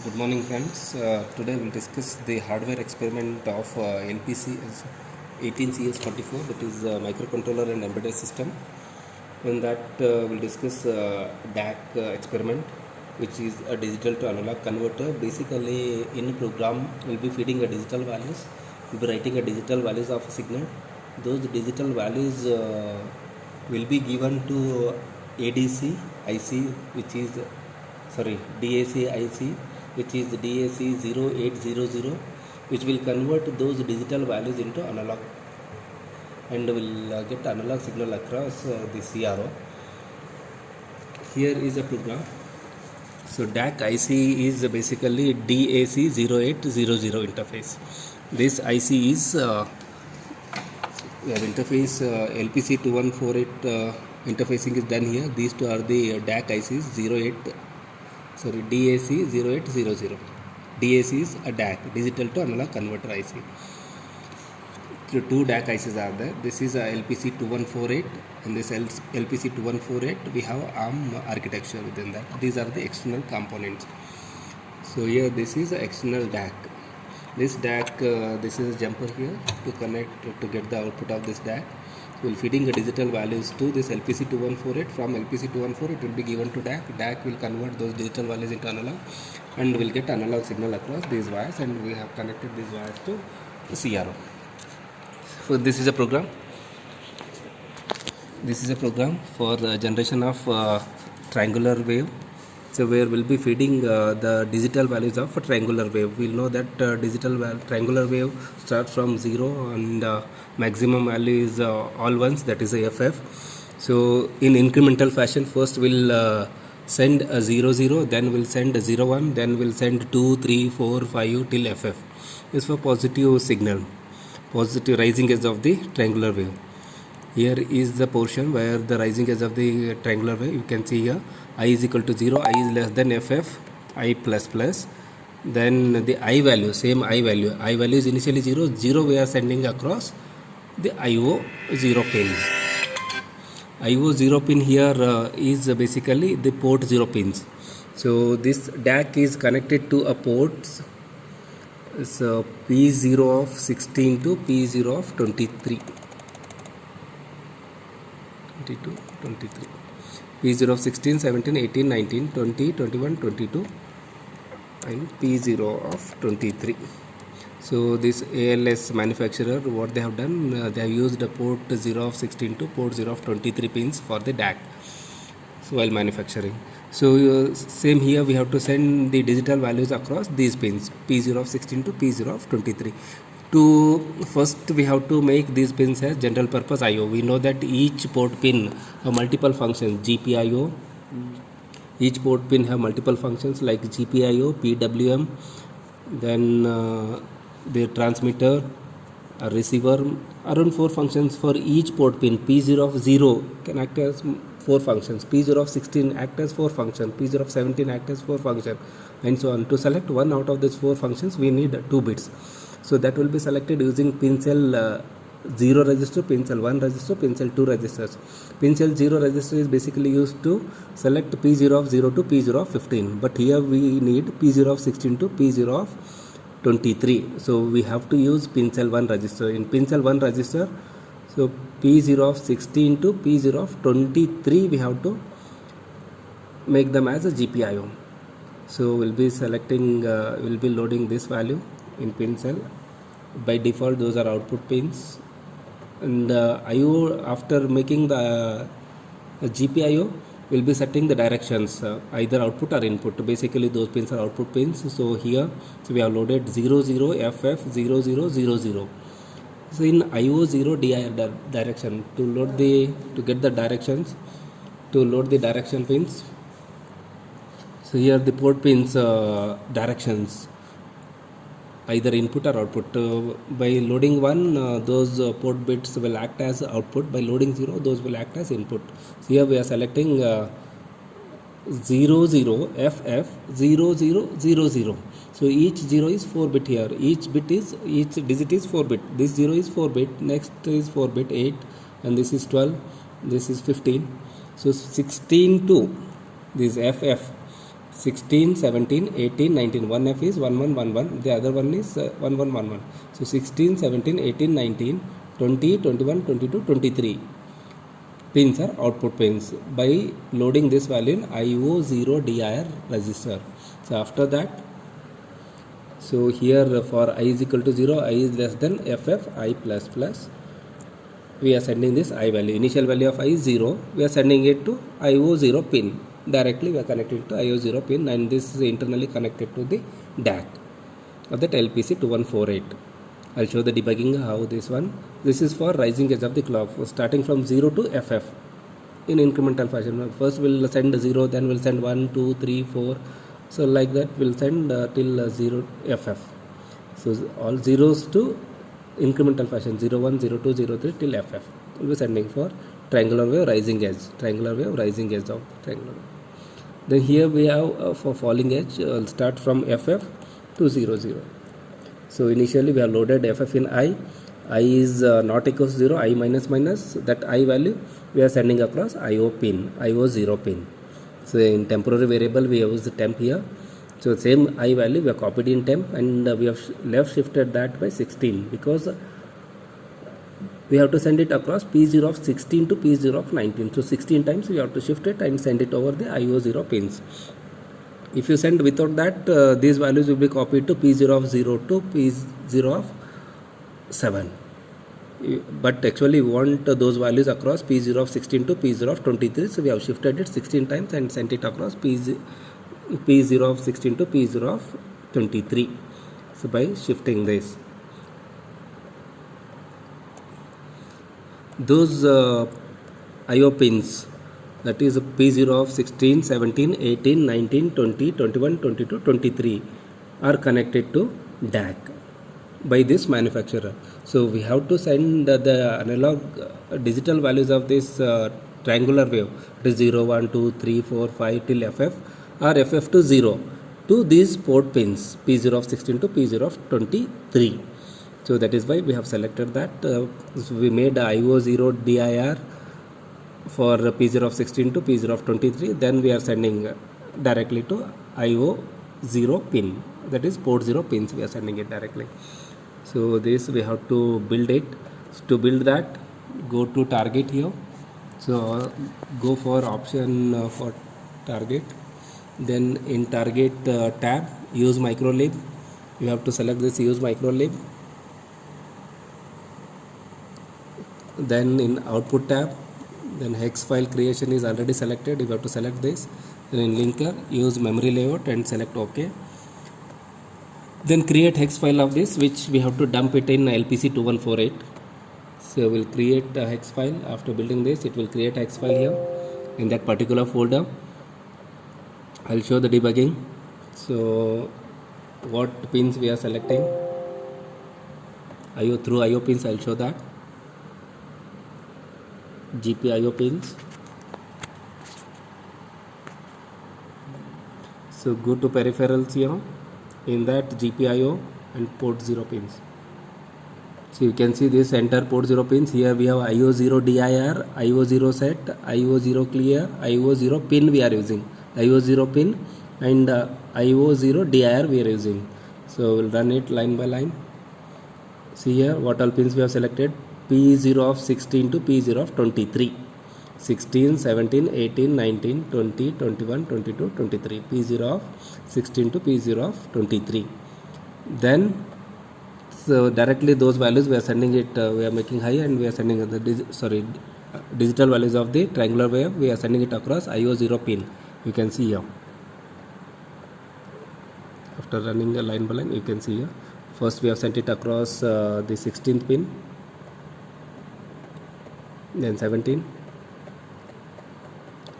Good morning, friends. Today we'll discuss the hardware experiment of LPC 18CS44, that is microcontroller and embedded system. In that, we'll discuss DAC experiment, which is a digital to analog converter. Basically, in program, we'll be feeding a digital values. We'll be writing a digital values of a signal. Those digital values will be given to ADC IC, which is DAC IC, which is DAC 0800, which will convert those digital values into analog and will get analog signal across the CRO. Here is a program. So DAC IC is basically DAC 0800 interface. This IC is interface LPC2148 interfacing is done here. These two are the DAC ICs DAC 0800. DAC is a DAC, digital to analog converter IC. So two DAC ICs are there. This is a LPC2148, and this LPC2148 we have ARM architecture within that. These are the external components. So here this is the external DAC. This DAC, this is a jumper here to connect to get the output of this DAC. We'll feeding the digital values to this LPC2148. From LPC2148 it will be given to DAC. DAC will convert those digital values into analog and will get analog signal across these wires, and we have connected these wires to the CRO. So this is a program. This is a program for the generation of triangular wave. So where we'll be feeding the digital values of a triangular wave. We'll know that triangular wave starts from 0 and maximum value is all ones, that is a FF. So in incremental fashion, first we'll send a 0 0, then we'll send a 0 1, then we'll send 2 3 4 5 till FF. This is for positive signal, positive rising edge of the triangular wave. Here is the portion where the rising edge of the triangular wave. You can see here I is equal to 0, I is less than FF, I plus plus. Then the I value, same I value is initially 0, 0 we are sending across the IO 0 pin. IO 0 pin here is basically the port 0 pins. So this DAC is connected to a port. So P0 of 16 to P0 of 23. P0 of 16, 17, 18, 19, 20, 21, 22 and P0 of 23. So this ALS manufacturer, what they have done, they have used the port 0 of 16 to port 0 of 23 pins for the DAC, so while manufacturing. So same here, we have to send the digital values across these pins, P0 of 16 to P0 of 23. To first we have to make these pins as general purpose IO. We know that each port pin have multiple functions, GPIO. Each port pin have multiple functions like GPIO, PWM, then the transmitter, a receiver, around 4 functions for each port pin. P0 of 0 can act as 4 functions, P0 of 16 act as 4 functions, P0 of 17 act as 4 functions, and so on. To select one out of these 4 functions, we need 2 bits. So that will be selected using pin cell 0 register, pin cell 1 register, pin cell 2 registers. Pin cell 0 register is basically used to select P0 of 0 to P0 of 15, but here we need P0 of 16 to P0 of 23. So we have to use pin cell 1 register. In pin cell 1 register, so P0 of 16 to P0 of 23, we have to make them as a GPIO. So we'll be selecting, we'll be loading this value in pin cell. By default those are output pins, and IO, after making the GPIO, will be setting the directions, either output or input. Basically those pins are output pins. So here, so we have loaded 00 FF 0000. So in IO 0 direction, to get the directions, to load the direction pins. So here the port pins directions, either input or output. By loading 1, those port bits will act as output. By loading 0, those will act as input. So here we are selecting 00 FF 0000. So each 0 is 4 bit here. Each digit is 4 bit. This 0 is 4 bit. Next is 4 bit 8, and this is 12. This is 15. So 16 to this FF 16, 17, 18, 19. One F is 1, 1, 1, 1. The other one is 1, 1, 1, 1. So 16, 17, 18, 19, 20, 21, 22, 23 pins are output pins by loading this value in IO0 DIR register. So after that, so here for I is equal to 0, I is less than FF, I plus plus. We are sending this I value. Initial value of I is 0. We are sending it to IO0 pin. Directly we are connecting to IO0 pin, and this is internally connected to the DAC of that LPC 2148. I'll show the debugging how this one. This is for rising edge of the clock, starting from 0 to FF in incremental fashion. First we'll send 0, then we'll send 1, 2, 3, 4. So like that we'll send till 0 FF. So all zeros to incremental fashion, 0, 1, 0, 2, 0, 3 till FF. We'll be sending for triangular wave rising edge, triangular wave rising edge of triangular wave. Then here we have for falling edge, start from FF to 0, 0. So initially we have loaded FF in I is not equals to 0, I minus minus, that I value we are sending across IO pin, IO0 pin. So in temporary variable we use the temp here. So same I value we have copied in temp, and we have left shifted that by 16, because we have to send it across P0 of 16 to P0 of 19. So 16 times we have to shift it and send it over the IO0 pins. If you send without that, these values will be copied to P0 of 0 to P0 of 7. But actually we want those values across P0 of 16 to P0 of 23. So we have shifted it 16 times and sent it across P0 of 16 to P0 of 23. So by shifting this, those IO pins, that is P0 of 16, 17, 18, 19, 20, 21, 22, 23 are connected to DAC by this manufacturer. So we have to send the analog digital values of this triangular wave, it is 0, 1, 2, 3, 4, 5 till FF, or FF to 0 to these port pins P0 of 16 to P0 of 23. So that is why we have selected that. So we made IO0 DIR for P0 of 16 to P0 of 23. Then we are sending directly to IO0 pin, that is port 0 pins, we are sending it directly. So this we have to build it. So to build that, go to target here. So go for option for target. Then in target tab, use microlib. You have to select this use microlib. Then in output tab, then hex file creation is already selected. You have to select this. Then in linker, use memory layout and select OK. Then create hex file of this, which we have to dump it in LPC 2148. So we'll create a hex file. After building this, it will create a hex file here in that particular folder. I'll show the debugging. So what pins we are selecting, IO through IO pins, I'll show that. GPIO pins. So go to peripherals here, in that GPIO and port 0 pins. So you can see this enter port 0 pins. Here we have IO0 DIR, IO0 set, IO0 clear, IO0 pin we are using, IO0 pin and IO0 DIR we are using. So we'll run it line by line. See here what all pins we have selected. P0 of 16 to P0 of 23, 16, 17, 18, 19, 20, 21, 22, 23, P0 of 16 to P0 of 23. Then so directly those values we are sending it, we are making high, and we are sending the digital values of the triangular wave, we are sending it across IO0 pin. You can see here. After running a line by line, you can see here. First we have sent it across the 16th pin, then 17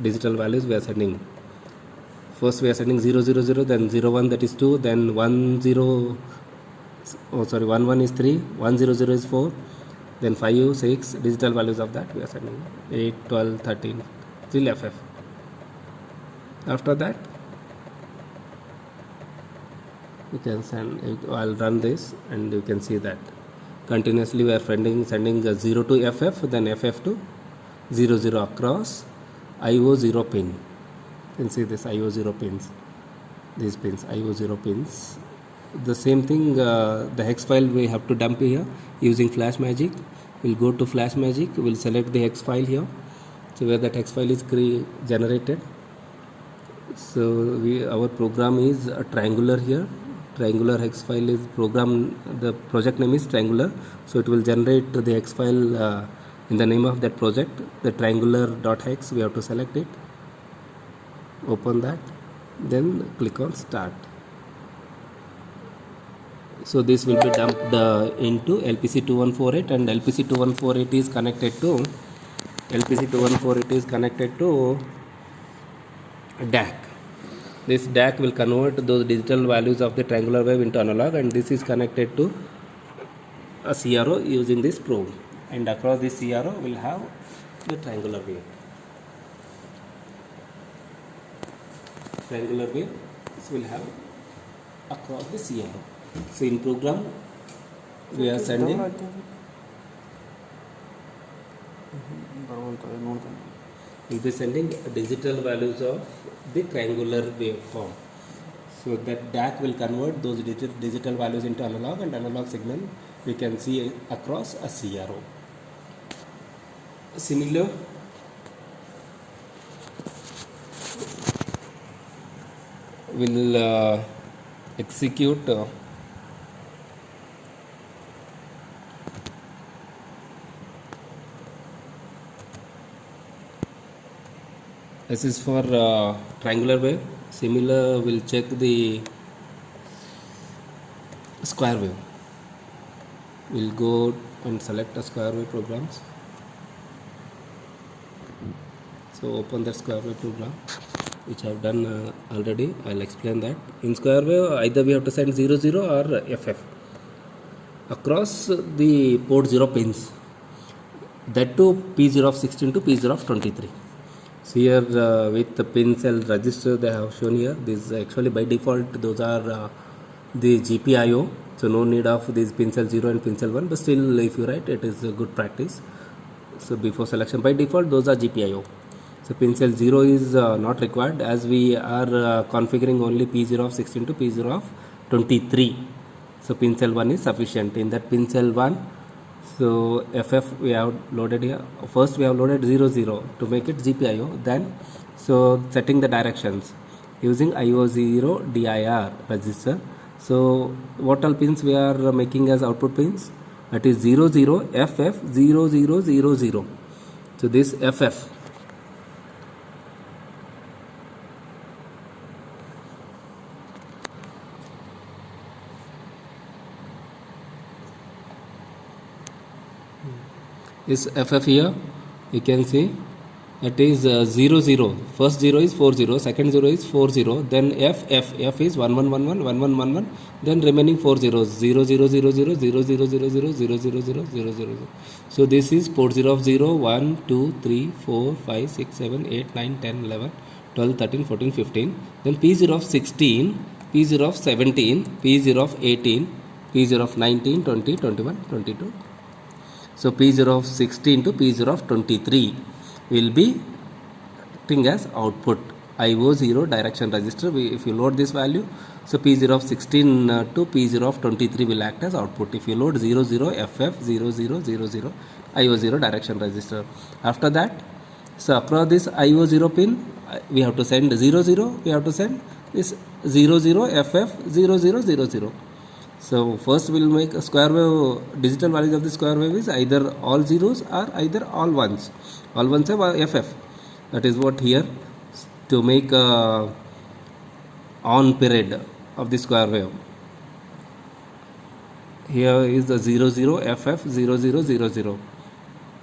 digital values we are sending. First we are sending 0, 0, 0, then 0, 1, that is 2, then 1, 0, 1, 1 is 3, 1, 0, 0 is 4, then 5, 6 digital values of that we are sending, 8, 12, 13 till FF. After that you can send it. I'll run this and you can see that continuously we are sending 0 to FF, then FF to 0, 0 across IO0 pin. You can see this IO0 pins. these pins, IO0 pins. The same thing, the hex file we have to dump here using Flash Magic. We'll go to Flash Magic, we'll select the hex file here, so where that hex file is generated. So our program is a triangular here. Triangular hex file is program, the project name is triangular, so it will generate the hex file in the name of that project, the triangular.hex. We have to select it, open that, then click on start. So this will be dumped into LPC2148, and LPC2148 is connected to DAC. This DAC will convert those digital values of the triangular wave into analog, and this is connected to a CRO using this probe, and across this CRO will have the triangular wave. Triangular wave will have across the CRO. So in program we are sending digital values of the triangular waveform. So that DAC will convert those digital values into analog, and analog signal we can see across a CRO. Similar, will execute this is for triangular wave. Similar, will check the square wave. We'll go and select a square wave programs. So open that square wave program, which I have done already. I'll explain that. In square wave, either we have to send 00 or FF across the port 0 pins, that to P0 of 16 to P0 of 23. So here with the pin cell register they have shown here. This actually by default those are the GPIO, so no need of these pin cell 0 and pin cell 1, but still if you write, it is a good practice. So before selection, by default those are GPIO. So pin cell 0 is not required, as we are configuring only P0 of 16 to P0 of 23. So pin cell 1 is sufficient. In that pin cell 1, so FF we have loaded here. First we have loaded 00 to make it GPIO. Then so setting the directions using IO0 DIR register. So what all pins we are making as output pins? That is 00 FF 0000. So this FF is FF here. You can see it is 00. First 0 is 40, second 0 is 40, then F is 1111 1111, then remaining 4 zeros 0000 0000000000. So this is port 0 of 0 1 2 3 4 5 6 7 8 9 10 11 12 13 14 15, then P0 of 16, P0 of 17, P0 of 18, P0 of 19 20 21 22. So P0 of 16 to P0 of 23 will be acting as output. IO0 direction register, if you load this value, so P0 of 16 to P0 of 23 will act as output. If you load 00 FF 0000 IO0 direction register. After that, so across this IO0 pin, we have to send 00, we have to send this 00 FF 0000. So first we will make a square wave. Digital values of the square wave is either all zeros or either all ones. All ones have FF. That is what here, to make a on period of the square wave. Here is the 00 FF 0000.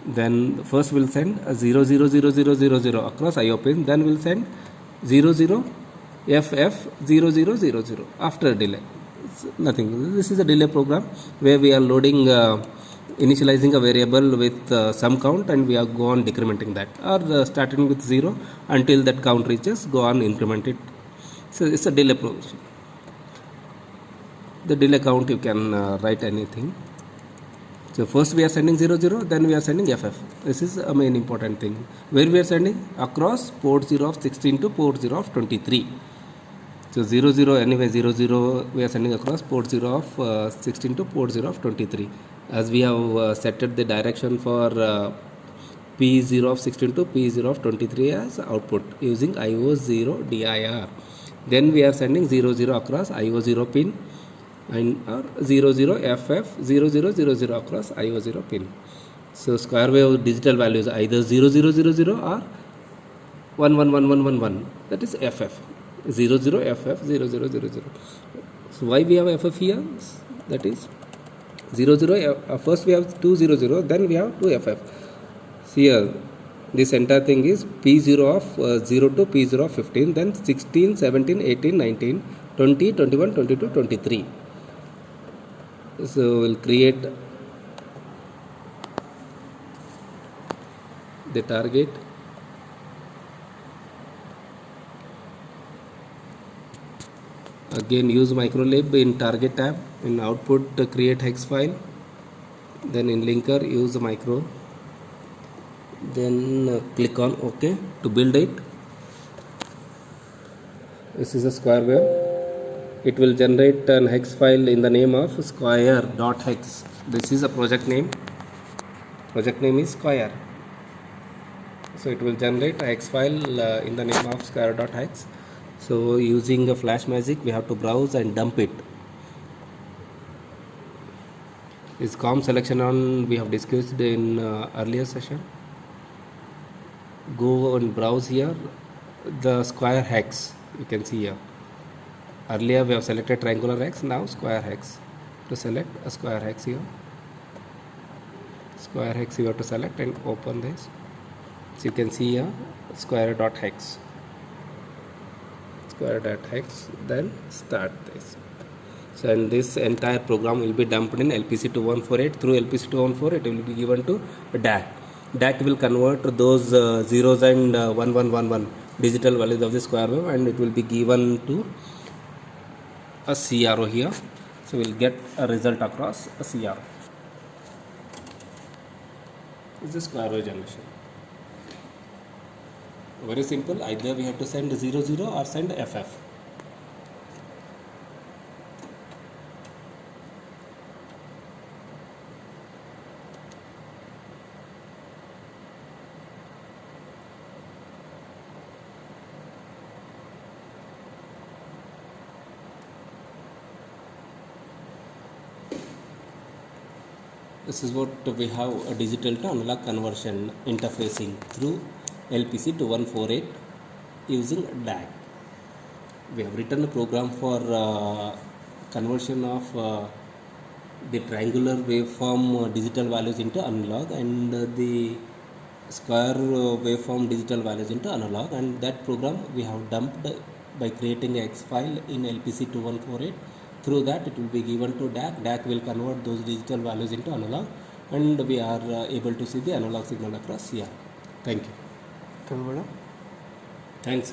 Then first we will send a 000000 across IO pin. Then we will send 00 FF 0000 after a delay. Nothing. This is a delay program where we are loading, initializing a variable with some count, and we are go on decrementing that, or starting with 0 until that count reaches, go on increment it. So it's a delay program. The delay count you can write anything. So first we are sending 00, then we are sending FF. This is a main important thing, where we are sending across port 0 of 16 to port 0 of 23. So 0 0 anyway 0 0 we are sending across port 0 of 16 to port 0 of 23, as we have set the direction for P0 of 16 to P0 of 23 as output using IO0 DIR. Then we are sending 0 0 across IO0 pin and or 0 0 FF 0 0 0 0 across IO0 pin. So square wave digital values either 0 0 0 0 or 1 1 1 1 1 1, that is FF 0 0 FF 0 0 0 0. So why we have FF here? That is 0 0 first we have 2 0 0, then we have 2 FF. See here, this entire thing is P0 of 0 to P0 of 15, then 16 17 18 19 20 21 22 23. So we'll create the target. Again use microlib in target tab, in output create hex file, then in linker use the micro, then click on OK to build it. This is a square wave. It will generate an hex file in the name of square.hex. This is a project name. Project name is square. So it will generate a hex file in the name of square.hex. So using a flash magic we have to browse and dump it. This COM selection on we have discussed in earlier session. Go and browse here the square hex, you can see here. Earlier we have selected triangular hex, now square hex. To select a square hex here, square hex you have to select and open this. So you can see here square.hex, square.hex, then start this. So and this entire program will be dumped in LPC2148. Through LPC2148 it will be given to DAC. DAC will convert those zeros and 1111 digital values of the square wave, and it will be given to a CRO here. So we'll get a result across a CRO. This is the square wave generation. Very simple. Either we have to send 0 0 or send FF. This is what we have, a digital to analog conversion interfacing through LPC2148 using DAC. We have written a program for conversion of the triangular waveform digital values into analog, and the square waveform digital values into analog, and that program we have dumped by creating a X file in LPC2148. Through that it will be given to DAC. DAC will convert those digital values into analog, and we are able to see the analog signal across here. Thank you. Thanks.